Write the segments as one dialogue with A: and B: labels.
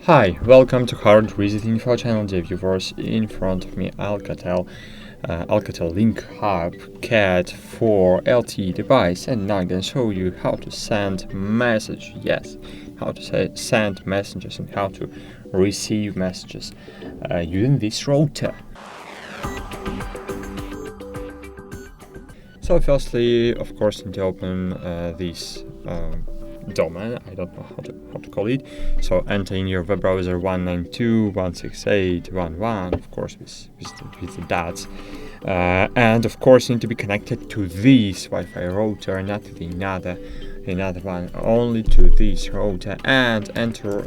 A: Hi, welcome to HardReset.Info channel, dear viewers. In front of me, Alcatel LinkHub Cat4 LTE device, and now I'm going to show you how to send message. Yes, how to send messages and how to receive messages using this router. So firstly, of course, you need to open this domain. I don't know how to call it. So enter in your web browser 192.168.1.1, of course, with the dots. And of course, you need to be connected to this Wi-Fi router, not to the another one, only to this router, and enter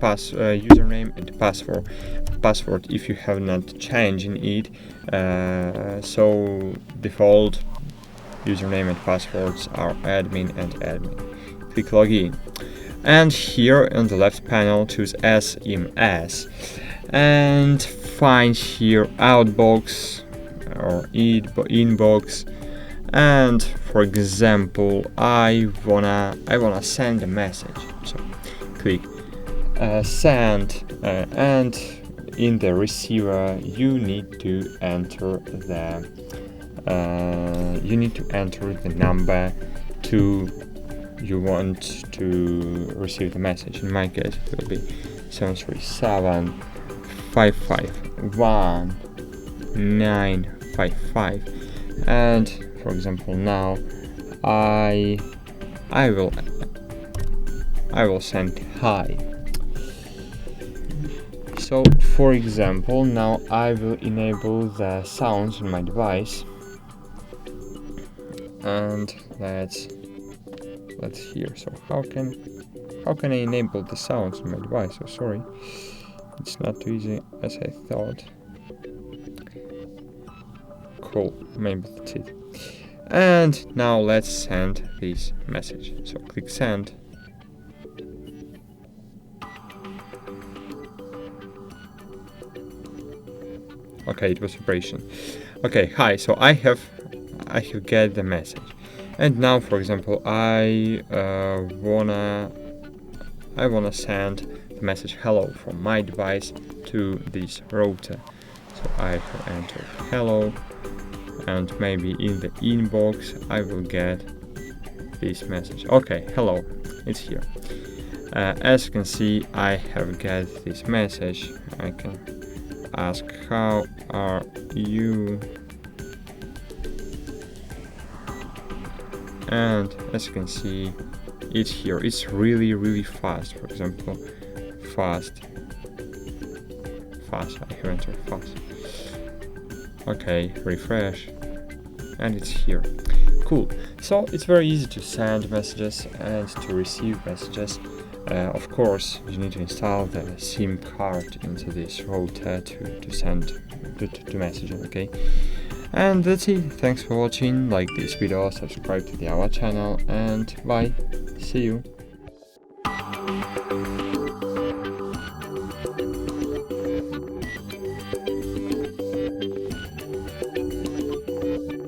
A: username and password if you have not changed it. So default username and passwords are admin and admin. Click login, and here on the left panel choose SMS and find here outbox or inbox, and for example I wanna send a message, so click send, and in the receiver you need to enter the number you want to receive the message. In my case it will be 737-551-955, and for example now I will send hi. So for example now I will enable the sounds on my device, and let's hear. So how can I enable the sounds on my device? Oh, sorry, it's not too easy as I thought. Cool, maybe that's it. And now let's send this message. So click send. Okay, it was vibration. Okay, hi. So I have get the message, and now, for example, I wanna send the message hello from my device to this router. So I have entered hello, and maybe in the inbox I will get this message. Okay, hello, it's here. As you can see, I have get this message. I can ask how are you, and as you can see it's here. It's really fast. For example, fast, I have entered fast. Okay, refresh, and it's here. Cool. So it's very easy to send messages and to receive messages. Of course, you need to install the SIM card into this router to send to messaging. Okay, and that's it. Thanks for watching. Like this video, subscribe to our channel, and bye. See you.